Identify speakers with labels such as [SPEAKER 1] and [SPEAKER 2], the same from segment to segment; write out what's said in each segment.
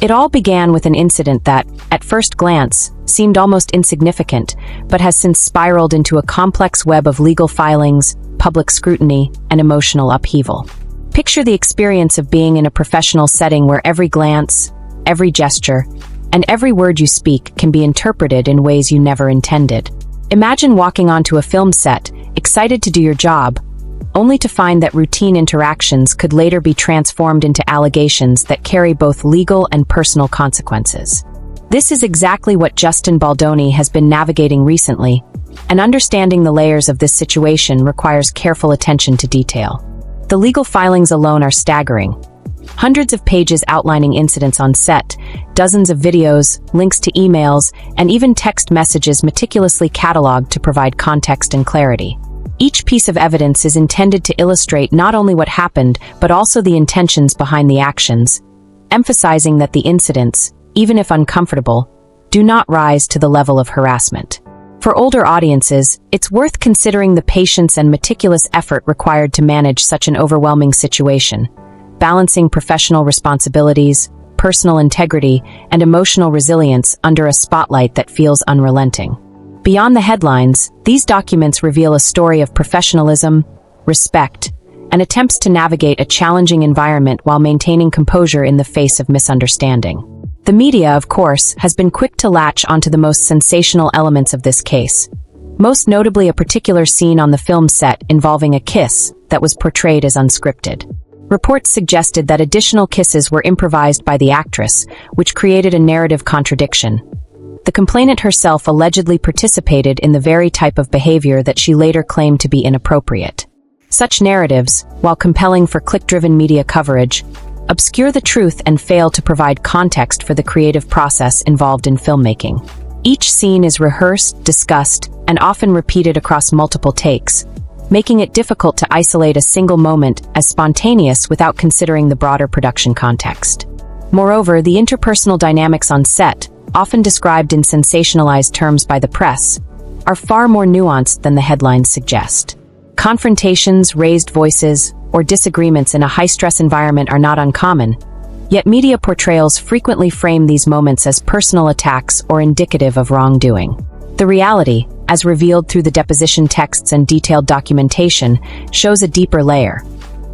[SPEAKER 1] It all began with an incident that, at first glance, seemed almost insignificant, but has since spiraled into a complex web of legal filings, public scrutiny, and emotional upheaval. Picture the experience of being in a professional setting where every glance, every gesture, and every word you speak can be interpreted in ways you never intended. Imagine walking onto a film set, excited to do your job, only to find that routine interactions could later be transformed into allegations that carry both legal and personal consequences. This is exactly what Justin Baldoni has been navigating recently, and understanding the layers of this situation requires careful attention to detail. The legal filings alone are staggering. Hundreds of pages outlining incidents on set, dozens of videos, links to emails, and even text messages meticulously cataloged to provide context and clarity. Each piece of evidence is intended to illustrate not only what happened, but also the intentions behind the actions, emphasizing that the incidents, even if uncomfortable, do not rise to the level of harassment. For older audiences, it's worth considering the patience and meticulous effort required to manage such an overwhelming situation, balancing professional responsibilities, personal integrity, and emotional resilience under a spotlight that feels unrelenting. Beyond the headlines, these documents reveal a story of professionalism, respect, and attempts to navigate a challenging environment while maintaining composure in the face of misunderstanding. The media, of course, has been quick to latch onto the most sensational elements of this case, most notably a particular scene on the film set involving a kiss that was portrayed as unscripted. Reports suggested that additional kisses were improvised by the actress, which created a narrative contradiction. The complainant herself allegedly participated in the very type of behavior that she later claimed to be inappropriate. Such narratives, while compelling for click-driven media coverage, obscure the truth and fail to provide context for the creative process involved in filmmaking. Each scene is rehearsed, discussed, and often repeated across multiple takes, making it difficult to isolate a single moment as spontaneous without considering the broader production context. Moreover, the interpersonal dynamics on set, often described in sensationalized terms by the press, are far more nuanced than the headlines suggest. Confrontations, raised voices, or disagreements in a high-stress environment are not uncommon, yet media portrayals frequently frame these moments as personal attacks or indicative of wrongdoing. The reality, as revealed through the deposition texts and detailed documentation, shows a deeper layer.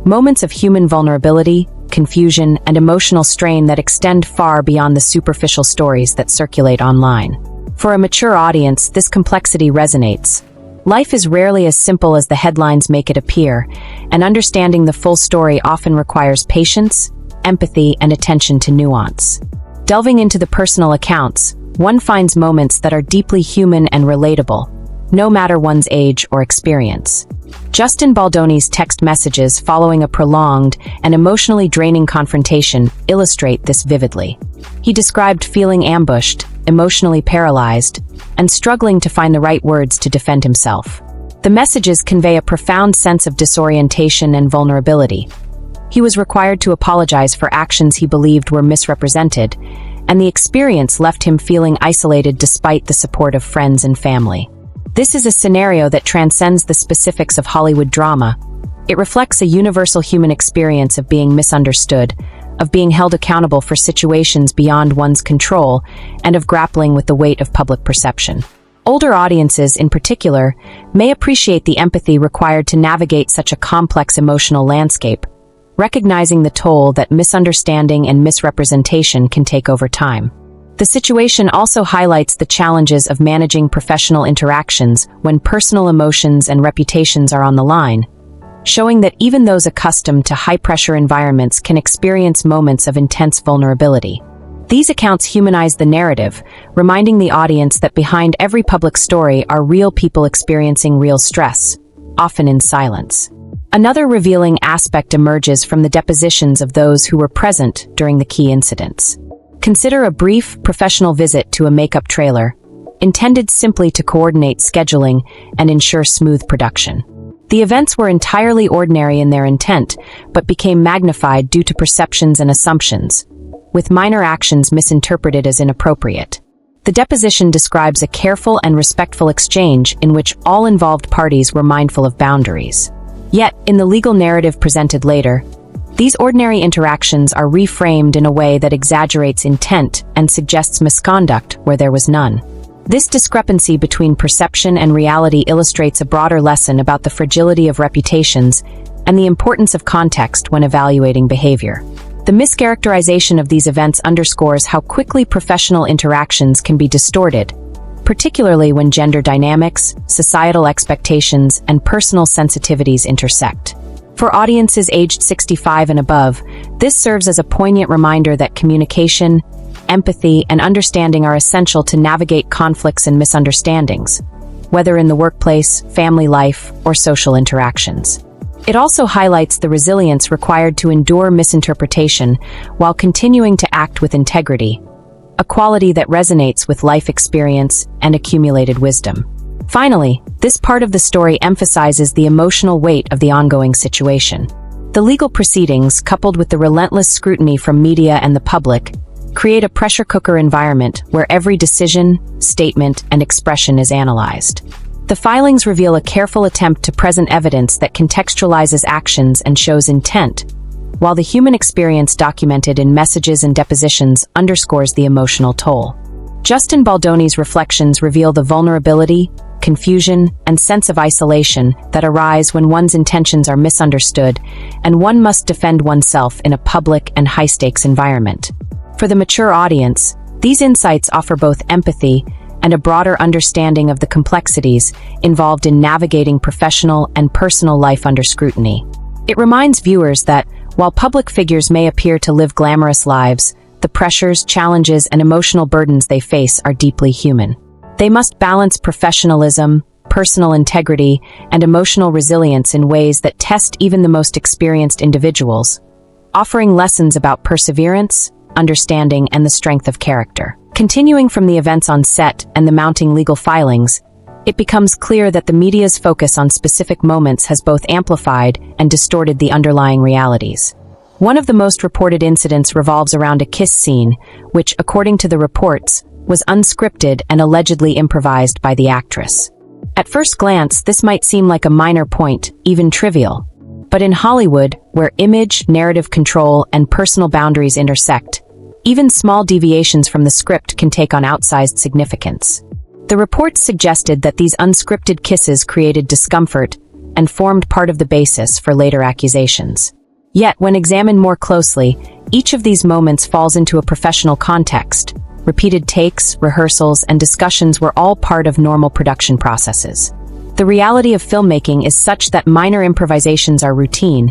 [SPEAKER 1] Moments of human vulnerability, confusion, and emotional strain that extend far beyond the superficial stories that circulate online. For a mature audience, this complexity resonates. Life is rarely as simple as the headlines make it appear, and understanding the full story often requires patience, empathy, and attention to nuance. Delving into the personal accounts, one finds moments that are deeply human and relatable, no matter one's age or experience. Justin Baldoni's text messages following a prolonged and emotionally draining confrontation illustrate this vividly. He described feeling ambushed, emotionally paralyzed, and struggling to find the right words to defend himself. The messages convey a profound sense of disorientation and vulnerability. He was required to apologize for actions he believed were misrepresented, and the experience left him feeling isolated despite the support of friends and family. This is a scenario that transcends the specifics of Hollywood drama. It reflects a universal human experience of being misunderstood, of being held accountable for situations beyond one's control, and of grappling with the weight of public perception. Older audiences, in particular, may appreciate the empathy required to navigate such a complex emotional landscape, recognizing the toll that misunderstanding and misrepresentation can take over time. The situation also highlights the challenges of managing professional interactions when personal emotions and reputations are on the line, showing that even those accustomed to high-pressure environments can experience moments of intense vulnerability. These accounts humanize the narrative, reminding the audience that behind every public story are real people experiencing real stress, often in silence. Another revealing aspect emerges from the depositions of those who were present during the key incidents. Consider a brief, professional visit to a makeup trailer, intended simply to coordinate scheduling and ensure smooth production. The events were entirely ordinary in their intent, but became magnified due to perceptions and assumptions, with minor actions misinterpreted as inappropriate. The deposition describes a careful and respectful exchange in which all involved parties were mindful of boundaries. Yet, in the legal narrative presented later, These ordinary interactions are reframed in a way that exaggerates intent and suggests misconduct where there was none. This discrepancy between perception and reality illustrates a broader lesson about the fragility of reputations and the importance of context when evaluating behavior. The mischaracterization of these events underscores how quickly professional interactions can be distorted, particularly when gender dynamics, societal expectations, and personal sensitivities intersect. For audiences aged 65 and above, this serves as a poignant reminder that communication, empathy, and understanding are essential to navigate conflicts and misunderstandings, whether in the workplace, family life, or social interactions. It also highlights the resilience required to endure misinterpretation while continuing to act with integrity, a quality that resonates with life experience and accumulated wisdom. Finally, this part of the story emphasizes the emotional weight of the ongoing situation. The legal proceedings, coupled with the relentless scrutiny from media and the public, create a pressure cooker environment where every decision, statement, and expression is analyzed. The filings reveal a careful attempt to present evidence that contextualizes actions and shows intent, while the human experience documented in messages and depositions underscores the emotional toll. Justin Baldoni's reflections reveal the vulnerability, confusion, and sense of isolation that arise when one's intentions are misunderstood and one must defend oneself in a public and high-stakes environment. For the mature audience, these insights offer both empathy and a broader understanding of the complexities involved in navigating professional and personal life under scrutiny. It reminds viewers that, while public figures may appear to live glamorous lives, the pressures, challenges, and emotional burdens they face are deeply human. They must balance professionalism, personal integrity, and emotional resilience in ways that test even the most experienced individuals, offering lessons about perseverance, understanding, and the strength of character. Continuing from the events on set and the mounting legal filings, it becomes clear that the media's focus on specific moments has both amplified and distorted the underlying realities. One of the most reported incidents revolves around a kiss scene, which, according to the reports, was unscripted and allegedly improvised by the actress. At first glance, this might seem like a minor point, even trivial. But in Hollywood, where image, narrative control, and personal boundaries intersect, even small deviations from the script can take on outsized significance. The reports suggested that these unscripted kisses created discomfort and formed part of the basis for later accusations. Yet, when examined more closely, each of these moments falls into a professional context. Repeated takes, rehearsals, and discussions were all part of normal production processes. The reality of filmmaking is such that minor improvisations are routine,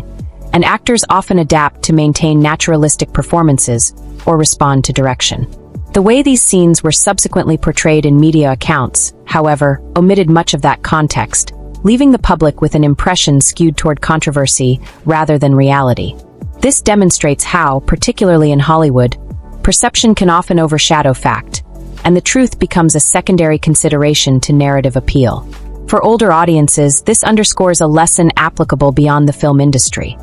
[SPEAKER 1] and actors often adapt to maintain naturalistic performances or respond to direction. The way these scenes were subsequently portrayed in media accounts, however, omitted much of that context, leaving the public with an impression skewed toward controversy rather than reality. This demonstrates how, particularly in Hollywood, perception can often overshadow fact, and the truth becomes a secondary consideration to narrative appeal. For older audiences, this underscores a lesson applicable beyond the film industry.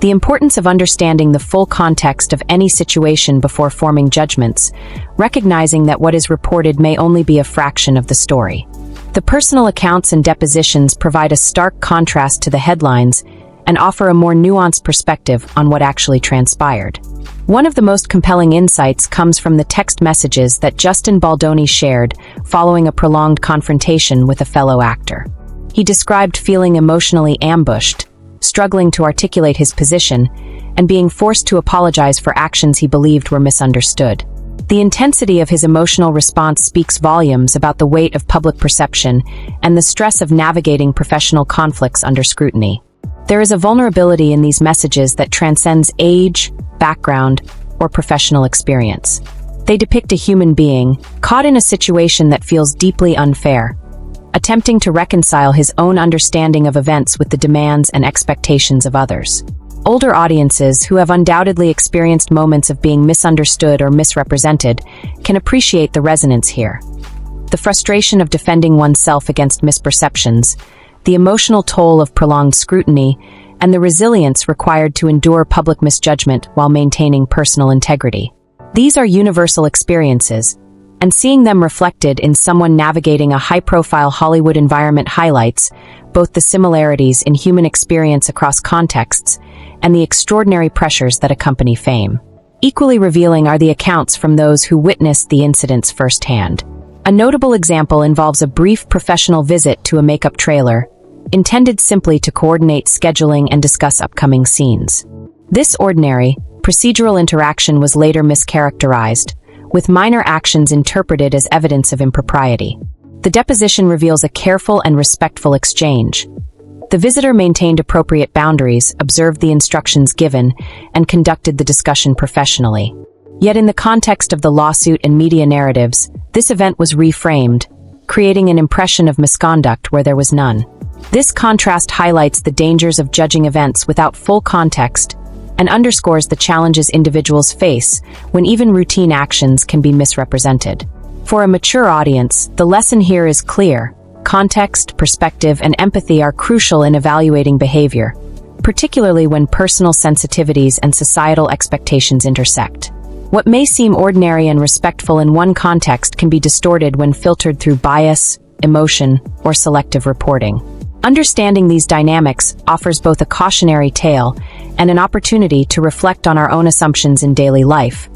[SPEAKER 1] The importance of understanding the full context of any situation before forming judgments, recognizing that what is reported may only be a fraction of the story. The personal accounts and depositions provide a stark contrast to the headlines and offer a more nuanced perspective on what actually transpired. One of the most compelling insights comes from the text messages that Justin Baldoni shared following a prolonged confrontation with a fellow actor. He described feeling emotionally ambushed, struggling to articulate his position, and being forced to apologize for actions he believed were misunderstood. The intensity of his emotional response speaks volumes about the weight of public perception and the stress of navigating professional conflicts under scrutiny. There is a vulnerability in these messages that transcends age, background, or professional experience. They depict a human being caught in a situation that feels deeply unfair, attempting to reconcile his own understanding of events with the demands and expectations of others. Older audiences, who have undoubtedly experienced moments of being misunderstood or misrepresented, can appreciate the resonance here. The frustration of defending oneself against misperceptions, the emotional toll of prolonged scrutiny, and the resilience required to endure public misjudgment while maintaining personal integrity. These are universal experiences, and seeing them reflected in someone navigating a high-profile Hollywood environment highlights both the similarities in human experience across contexts and the extraordinary pressures that accompany fame. Equally revealing are the accounts from those who witnessed the incidents firsthand. A notable example involves a brief professional visit to a makeup trailer, intended simply to coordinate scheduling and discuss upcoming scenes. This ordinary, procedural interaction was later mischaracterized, with minor actions interpreted as evidence of impropriety. The deposition reveals a careful and respectful exchange. The visitor maintained appropriate boundaries, observed the instructions given, and conducted the discussion professionally. Yet in the context of the lawsuit and media narratives, this event was reframed, creating an impression of misconduct where there was none. This contrast highlights the dangers of judging events without full context and underscores the challenges individuals face when even routine actions can be misrepresented. For a mature audience, the lesson here is clear. Context, perspective, and empathy are crucial in evaluating behavior, particularly when personal sensitivities and societal expectations intersect. What may seem ordinary and respectful in one context can be distorted when filtered through bias, emotion, or selective reporting. Understanding these dynamics offers both a cautionary tale and an opportunity to reflect on our own assumptions in daily life,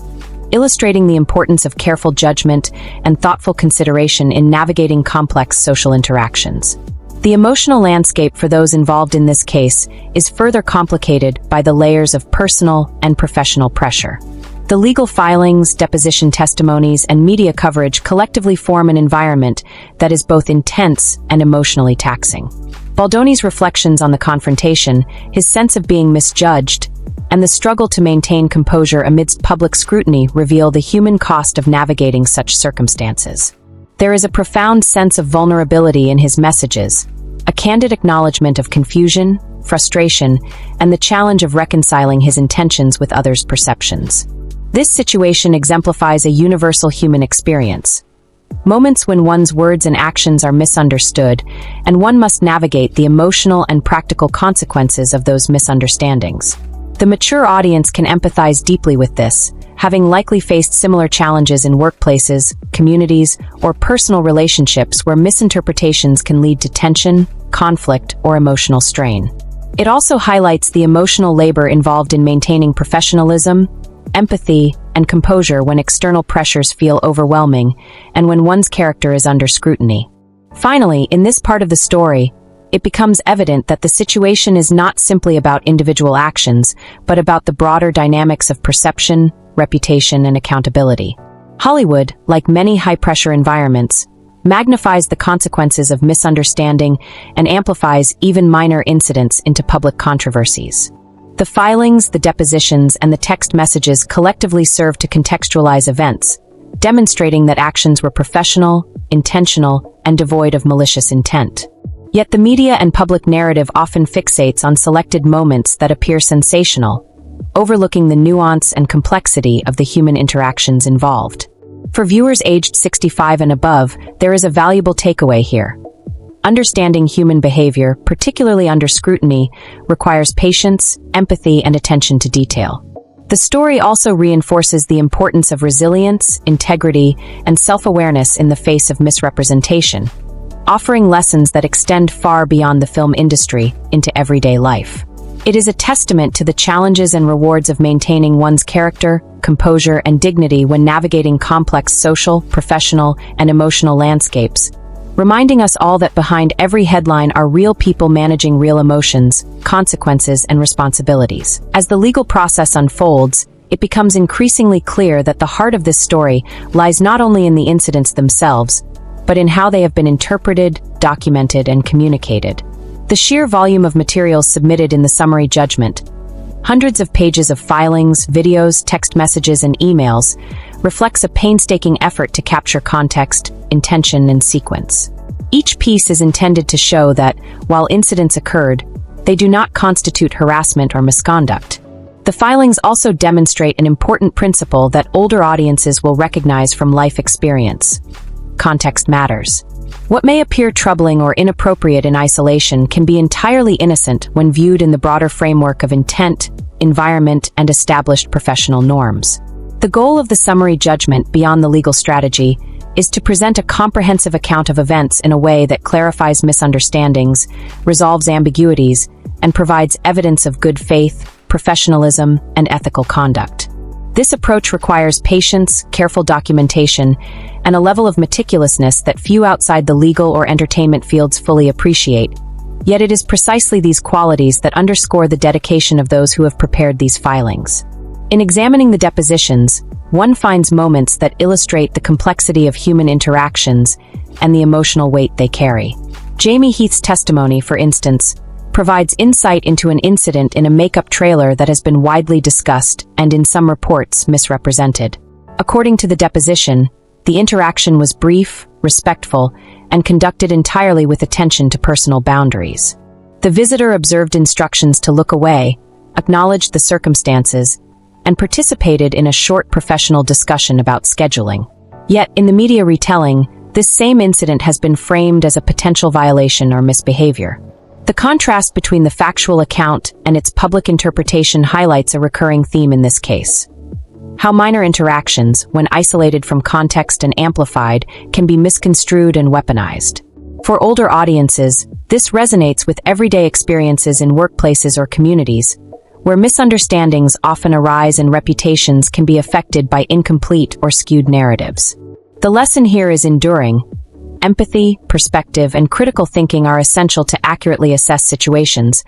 [SPEAKER 1] illustrating the importance of careful judgment and thoughtful consideration in navigating complex social interactions. The emotional landscape for those involved in this case is further complicated by the layers of personal and professional pressure. The legal filings, deposition testimonies, and media coverage collectively form an environment that is both intense and emotionally taxing. Baldoni's reflections on the confrontation, his sense of being misjudged, and the struggle to maintain composure amidst public scrutiny reveal the human cost of navigating such circumstances. There is a profound sense of vulnerability in his messages, a candid acknowledgement of confusion, frustration, and the challenge of reconciling his intentions with others' perceptions. This situation exemplifies a universal human experience. Moments when one's words and actions are misunderstood, and one must navigate the emotional and practical consequences of those misunderstandings. The mature audience can empathize deeply with this, having likely faced similar challenges in workplaces, communities, or personal relationships where misinterpretations can lead to tension, conflict, or emotional strain. It also highlights the emotional labor involved in maintaining professionalism, empathy, and composure when external pressures feel overwhelming and when one's character is under scrutiny. Finally, in this part of the story, it becomes evident that the situation is not simply about individual actions, but about the broader dynamics of perception, reputation, and accountability. Hollywood, like many high-pressure environments, magnifies the consequences of misunderstanding and amplifies even minor incidents into public controversies. The filings, the depositions, and the text messages collectively serve to contextualize events, demonstrating that actions were professional, intentional, and devoid of malicious intent. Yet the media and public narrative often fixates on selected moments that appear sensational, overlooking the nuance and complexity of the human interactions involved. For viewers aged 65 and above, there is a valuable takeaway here. Understanding human behavior, particularly under scrutiny, requires patience, empathy, and attention to detail. The story also reinforces the importance of resilience, integrity, and self-awareness in the face of misrepresentation, offering lessons that extend far beyond the film industry into everyday life. It is a testament to the challenges and rewards of maintaining one's character, composure, and dignity when navigating complex social, professional, and emotional landscapes, reminding us all that behind every headline are real people managing real emotions, consequences, and responsibilities. As the legal process unfolds, it becomes increasingly clear that the heart of this story lies not only in the incidents themselves, but in how they have been interpreted, documented, and communicated. The sheer volume of materials submitted in the summary judgment, hundreds of pages of filings, videos, text messages, and emails, reflects a painstaking effort to capture context, intention, and sequence. Each piece is intended to show that, while incidents occurred, they do not constitute harassment or misconduct. The filings also demonstrate an important principle that older audiences will recognize from life experience. Context matters. What may appear troubling or inappropriate in isolation can be entirely innocent when viewed in the broader framework of intent, environment, and established professional norms. The goal of the summary judgment, beyond the legal strategy, is to present a comprehensive account of events in a way that clarifies misunderstandings, resolves ambiguities, and provides evidence of good faith, professionalism, and ethical conduct. This approach requires patience, careful documentation, and a level of meticulousness that few outside the legal or entertainment fields fully appreciate. Yet it is precisely these qualities that underscore the dedication of those who have prepared these filings. In examining the depositions, one finds moments that illustrate the complexity of human interactions and the emotional weight they carry. Jamie Heath's testimony, for instance, provides insight into an incident in a makeup trailer that has been widely discussed and, in some reports, misrepresented. According to the deposition, the interaction was brief, respectful, and conducted entirely with attention to personal boundaries. The visitor observed instructions to look away, acknowledged the circumstances, and participated in a short professional discussion about scheduling. Yet, in the media retelling, this same incident has been framed as a potential violation or misbehavior. The contrast between the factual account and its public interpretation highlights a recurring theme in this case. How minor interactions, when isolated from context and amplified, can be misconstrued and weaponized. For older audiences, this resonates with everyday experiences in workplaces or communities, where misunderstandings often arise and reputations can be affected by incomplete or skewed narratives. The lesson here is enduring. Empathy, perspective, and critical thinking are essential to accurately assess situations,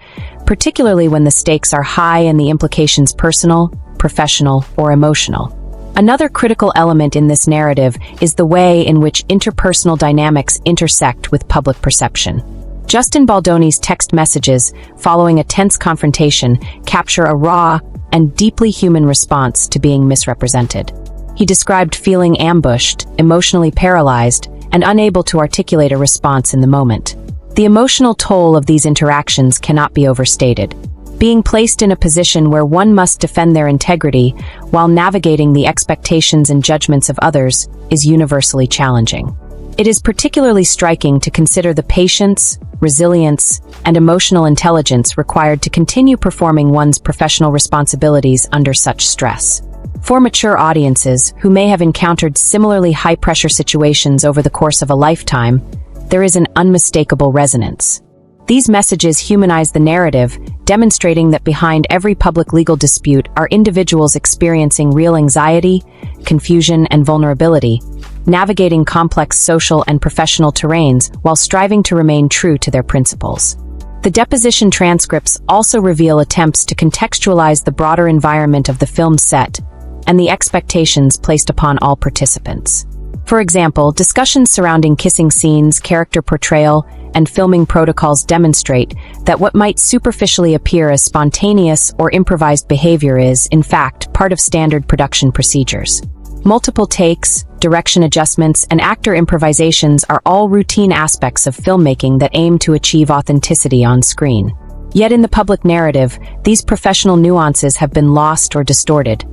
[SPEAKER 1] particularly when the stakes are high and the implications personal, professional, or emotional. Another critical element in this narrative is the way in which interpersonal dynamics intersect with public perception. Justin Baldoni's text messages, following a tense confrontation, capture a raw and deeply human response to being misrepresented. He described feeling ambushed, emotionally paralyzed, and unable to articulate a response in the moment. The emotional toll of these interactions cannot be overstated. Being placed in a position where one must defend their integrity while navigating the expectations and judgments of others is universally challenging. It is particularly striking to consider the patience, resilience, and emotional intelligence required to continue performing one's professional responsibilities under such stress. For mature audiences who may have encountered similarly high-pressure situations over the course of a lifetime, there is an unmistakable resonance. These messages humanize the narrative, demonstrating that behind every public legal dispute are individuals experiencing real anxiety, confusion, and vulnerability, navigating complex social and professional terrains while striving to remain true to their principles. The deposition transcripts also reveal attempts to contextualize the broader environment of the film set and the expectations placed upon all participants. For example, discussions surrounding kissing scenes, character portrayal, and filming protocols demonstrate that what might superficially appear as spontaneous or improvised behavior is, in fact, part of standard production procedures. Multiple takes, direction adjustments, and actor improvisations are all routine aspects of filmmaking that aim to achieve authenticity on screen. Yet in the public narrative, these professional nuances have been lost or distorted,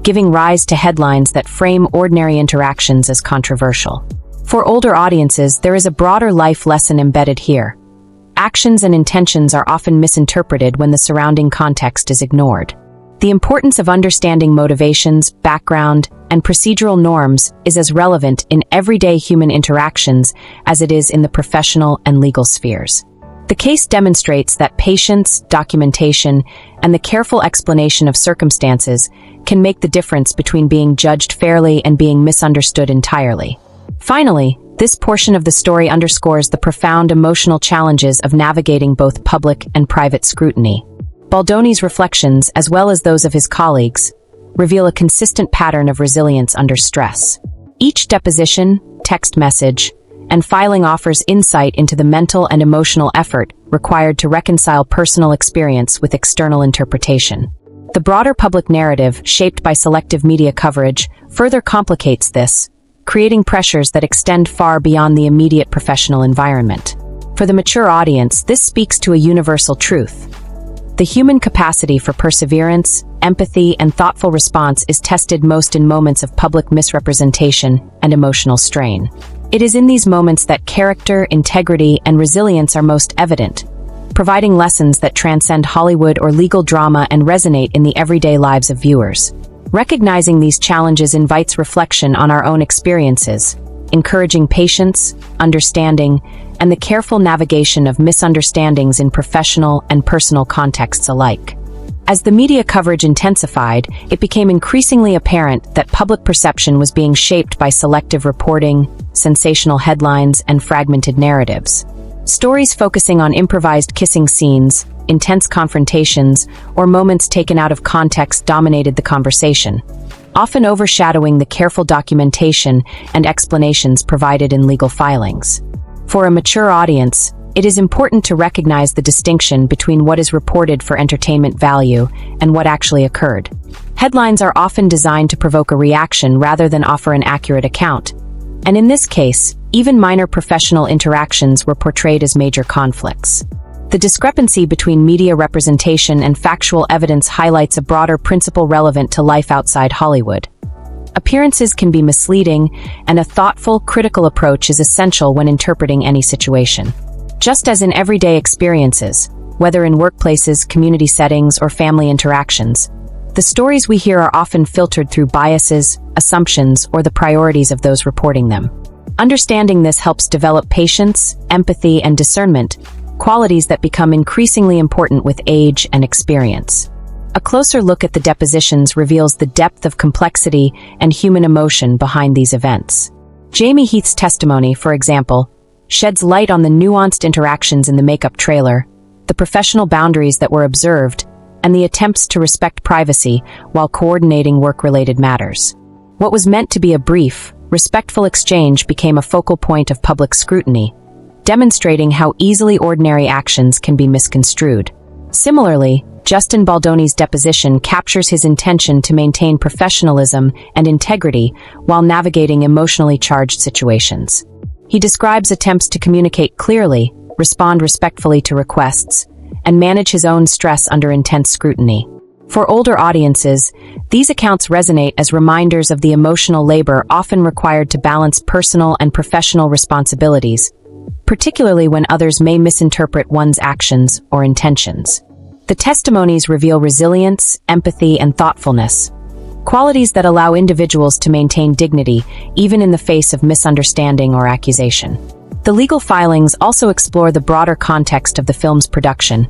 [SPEAKER 1] giving rise to headlines that frame ordinary interactions as controversial. For older audiences, there is a broader life lesson embedded here. Actions and intentions are often misinterpreted when the surrounding context is ignored. The importance of understanding motivations, background, and procedural norms is as relevant in everyday human interactions as it is in the professional and legal spheres. The case demonstrates that patience, documentation, and the careful explanation of circumstances can make the difference between being judged fairly and being misunderstood entirely. Finally, this portion of the story underscores the profound emotional challenges of navigating both public and private scrutiny. Baldoni's reflections, as well as those of his colleagues, reveal a consistent pattern of resilience under stress. Each deposition, text message, and filing offers insight into the mental and emotional effort required to reconcile personal experience with external interpretation. The broader public narrative, shaped by selective media coverage, further complicates this, creating pressures that extend far beyond the immediate professional environment. For the mature audience, this speaks to a universal truth. The human capacity for perseverance, empathy, and thoughtful response is tested most in moments of public misrepresentation and emotional strain. It is in these moments that character, integrity, and resilience are most evident, providing lessons that transcend Hollywood or legal drama and resonate in the everyday lives of viewers. Recognizing these challenges invites reflection on our own experiences. encouraging patience, understanding, and the careful navigation of misunderstandings in professional and personal contexts alike. As the media coverage intensified, it became increasingly apparent that public perception was being shaped by selective reporting, sensational headlines, and fragmented narratives. Stories focusing on improvised kissing scenes, intense confrontations, or moments taken out of context dominated the conversation, often overshadowing the careful documentation and explanations provided in legal filings. For a mature audience, it is important to recognize the distinction between what is reported for entertainment value and what actually occurred. Headlines are often designed to provoke a reaction rather than offer an accurate account, and in this case, even minor professional interactions were portrayed as major conflicts. The discrepancy between media representation and factual evidence highlights a broader principle relevant to life outside Hollywood. Appearances can be misleading, and a thoughtful, critical approach is essential when interpreting any situation. Just as in everyday experiences, whether in workplaces, community settings, or family interactions, the stories we hear are often filtered through biases, assumptions, or the priorities of those reporting them. Understanding this helps develop patience, empathy, and discernment, qualities that become increasingly important with age and experience. A closer look at the depositions reveals the depth of complexity and human emotion behind these events. Jamie Heath's testimony, for example, sheds light on the nuanced interactions in the makeup trailer, the professional boundaries that were observed, and the attempts to respect privacy while coordinating work-related matters. What was meant to be a brief, respectful exchange became a focal point of public scrutiny, demonstrating how easily ordinary actions can be misconstrued. Similarly, Justin Baldoni's deposition captures his intention to maintain professionalism and integrity while navigating emotionally charged situations. He describes attempts to communicate clearly, respond respectfully to requests, and manage his own stress under intense scrutiny. For older audiences, these accounts resonate as reminders of the emotional labor often required to balance personal and professional responsibilities, particularly when others may misinterpret one's actions or intentions. The testimonies reveal resilience, empathy, and thoughtfulness, qualities that allow individuals to maintain dignity even in the face of misunderstanding or accusation. The legal filings also explore the broader context of the film's production,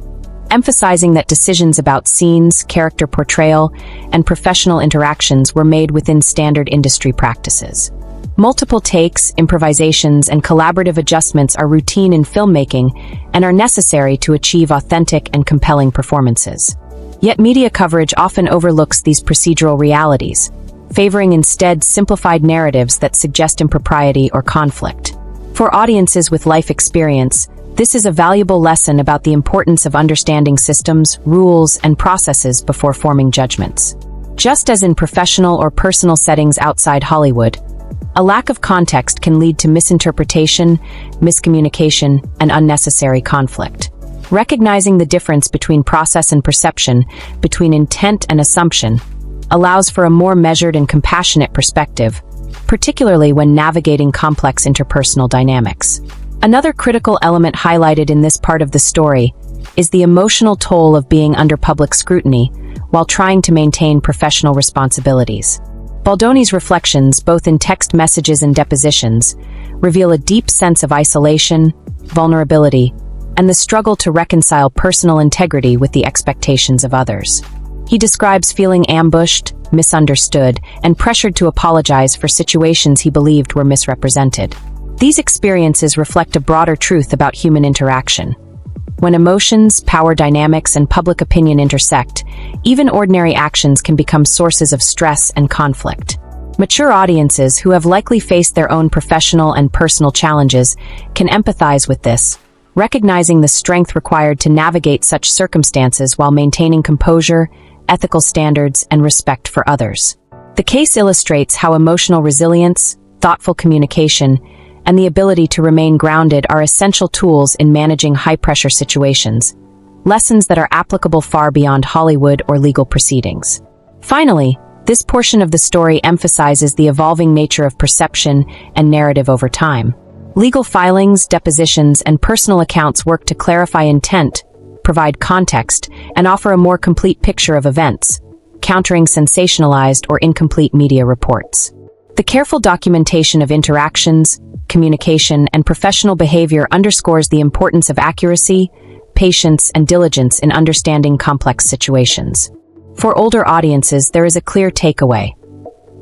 [SPEAKER 1] emphasizing that decisions about scenes, character portrayal, and professional interactions were made within standard industry practices. Multiple takes, improvisations, and collaborative adjustments are routine in filmmaking and are necessary to achieve authentic and compelling performances. Yet media coverage often overlooks these procedural realities, favoring instead simplified narratives that suggest impropriety or conflict. For audiences with life experience, this is a valuable lesson about the importance of understanding systems, rules, and processes before forming judgments. Just as in professional or personal settings outside Hollywood, a lack of context can lead to misinterpretation, miscommunication, and unnecessary conflict. Recognizing the difference between process and perception, between intent and assumption, allows for a more measured and compassionate perspective, particularly when navigating complex interpersonal dynamics. Another critical element highlighted in this part of the story is the emotional toll of being under public scrutiny while trying to maintain professional responsibilities. Baldoni's reflections, both in text messages and depositions, reveal a deep sense of isolation, vulnerability, and the struggle to reconcile personal integrity with the expectations of others. He describes feeling ambushed, misunderstood, and pressured to apologize for situations he believed were misrepresented. These experiences reflect a broader truth about human interaction. When emotions, power dynamics, and public opinion intersect, even ordinary actions can become sources of stress and conflict. Mature audiences who have likely faced their own professional and personal challenges can empathize with this, recognizing the strength required to navigate such circumstances while maintaining composure, ethical standards, and respect for others. The case illustrates how emotional resilience, thoughtful communication, and the ability to remain grounded are essential tools in managing high-pressure situations, lessons that are applicable far beyond Hollywood or legal proceedings. Finally, this portion of the story emphasizes the evolving nature of perception and narrative over time. Legal filings, depositions, and personal accounts work to clarify intent, provide context, and offer a more complete picture of events, countering sensationalized or incomplete media reports. The The careful documentation of interactions, communication, and professional behavior underscores the importance of accuracy, patience, and diligence in understanding complex situations. For older audiences, there is a clear takeaway.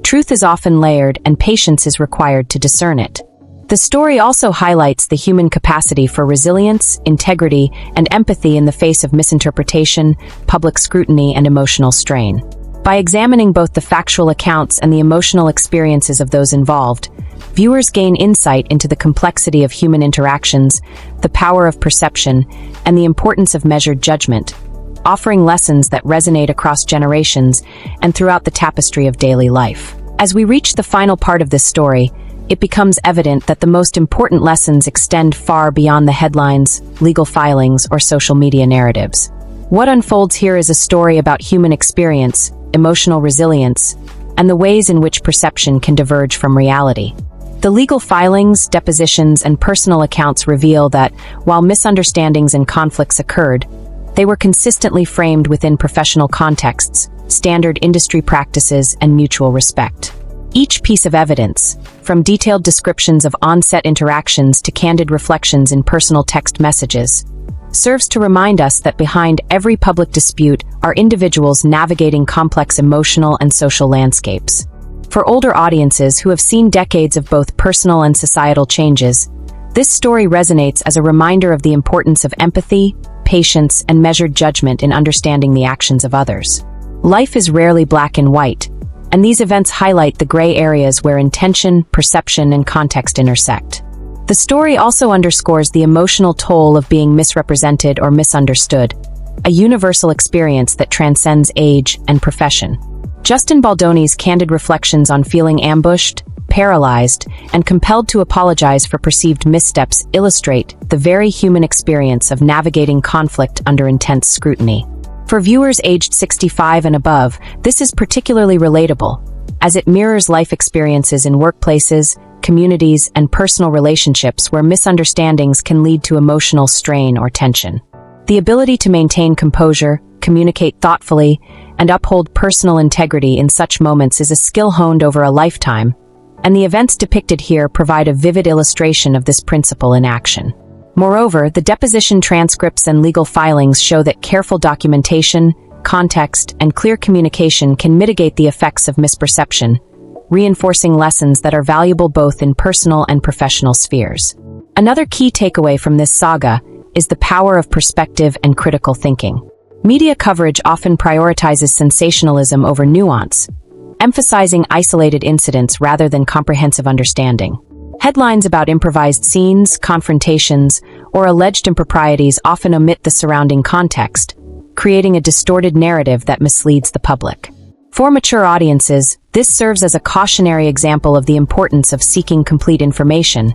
[SPEAKER 1] Truth is often layered, and patience is required to discern it. The story also highlights the human capacity for resilience, integrity, and empathy in the face of misinterpretation, public scrutiny, and emotional strain. By examining both the factual accounts and the emotional experiences of those involved, viewers gain insight into the complexity of human interactions, the power of perception, and the importance of measured judgment, offering lessons that resonate across generations and throughout the tapestry of daily life. As we reach the final part of this story, it becomes evident that the most important lessons extend far beyond the headlines, legal filings, or social media narratives. What unfolds here is a story about human experience, emotional resilience, and the ways in which perception can diverge from reality. The legal filings, depositions, and personal accounts reveal that, while misunderstandings and conflicts occurred, they were consistently framed within professional contexts, standard industry practices, and mutual respect. Each piece of evidence, from detailed descriptions of on-set interactions to candid reflections in personal text messages, serves to remind us that behind every public dispute are individuals navigating complex emotional and social landscapes. For older audiences who have seen decades of both personal and societal changes, this story resonates as a reminder of the importance of empathy, patience, and measured judgment in understanding the actions of others. Life is rarely black and white, and these events highlight the gray areas where intention, perception, and context intersect. The story also underscores the emotional toll of being misrepresented or misunderstood, a universal experience that transcends age and profession. Justin Baldoni's candid reflections on feeling ambushed, paralyzed, and compelled to apologize for perceived missteps illustrate the very human experience of navigating conflict under intense scrutiny. For viewers aged 65 and above, this is particularly relatable, as it mirrors life experiences in workplaces, communities, and personal relationships where misunderstandings can lead to emotional strain or tension. The ability to maintain composure, communicate thoughtfully, and uphold personal integrity in such moments is a skill honed over a lifetime, and the events depicted here provide a vivid illustration of this principle in action. Moreover, the deposition transcripts and legal filings show that careful documentation, context, and clear communication can mitigate the effects of misperception, reinforcing lessons that are valuable both in personal and professional spheres. Another key takeaway from this saga is the power of perspective and critical thinking. Media coverage often prioritizes sensationalism over nuance, emphasizing isolated incidents rather than comprehensive understanding. Headlines about improvised scenes, confrontations, or alleged improprieties often omit the surrounding context, creating a distorted narrative that misleads the public. For mature audiences, this serves as a cautionary example of the importance of seeking complete information,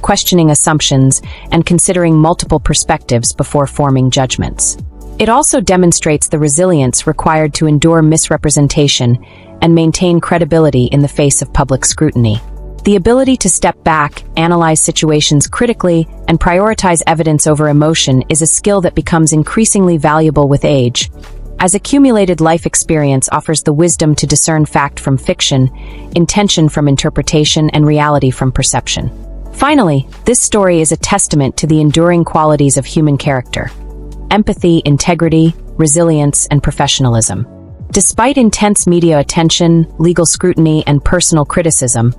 [SPEAKER 1] questioning assumptions, and considering multiple perspectives before forming judgments. It also demonstrates the resilience required to endure misrepresentation and maintain credibility in the face of public scrutiny. The ability to step back, analyze situations critically, and prioritize evidence over emotion is a skill that becomes increasingly valuable with age, as accumulated life experience offers the wisdom to discern fact from fiction, intention from interpretation, and reality from perception. Finally, this story is a testament to the enduring qualities of human character: empathy, integrity, resilience, and professionalism. Despite intense media attention, legal scrutiny, and personal criticism,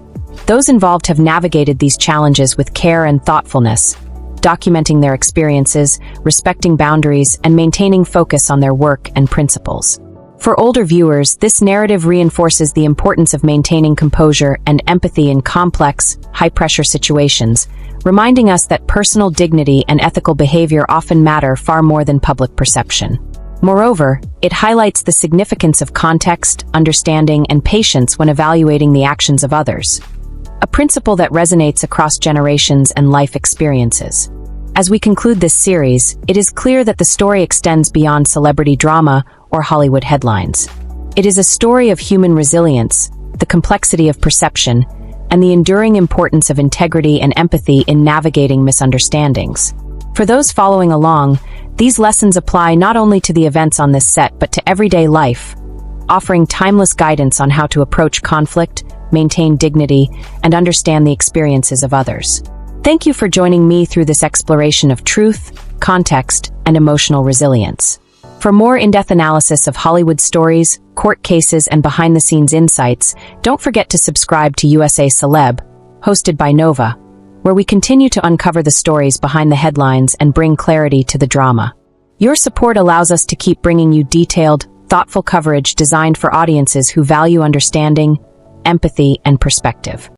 [SPEAKER 1] those involved have navigated these challenges with care and thoughtfulness, documenting their experiences, respecting boundaries, and maintaining focus on their work and principles. For older viewers, this narrative reinforces the importance of maintaining composure and empathy in complex, high-pressure situations, reminding us that personal dignity and ethical behavior often matter far more than public perception. Moreover, it highlights the significance of context, understanding, and patience when evaluating the actions of others, a principle that resonates across generations and life experiences. As we conclude this series, it is clear that the story extends beyond celebrity drama or Hollywood headlines. It is a story of human resilience, the complexity of perception, and the enduring importance of integrity and empathy in navigating misunderstandings. For those following along, these lessons apply not only to the events on this set but to everyday life, offering timeless guidance on how to approach conflict, maintain dignity, and understand the experiences of others. Thank you for joining me through this exploration of truth, context, and emotional resilience. For more in-depth analysis of Hollywood stories, court cases, and behind-the-scenes insights, don't forget to subscribe to USA Celeb, hosted by Nova, where we continue to uncover the stories behind the headlines and bring clarity to the drama. Your support allows us to keep bringing you detailed, thoughtful coverage designed for audiences who value understanding, empathy, and perspective.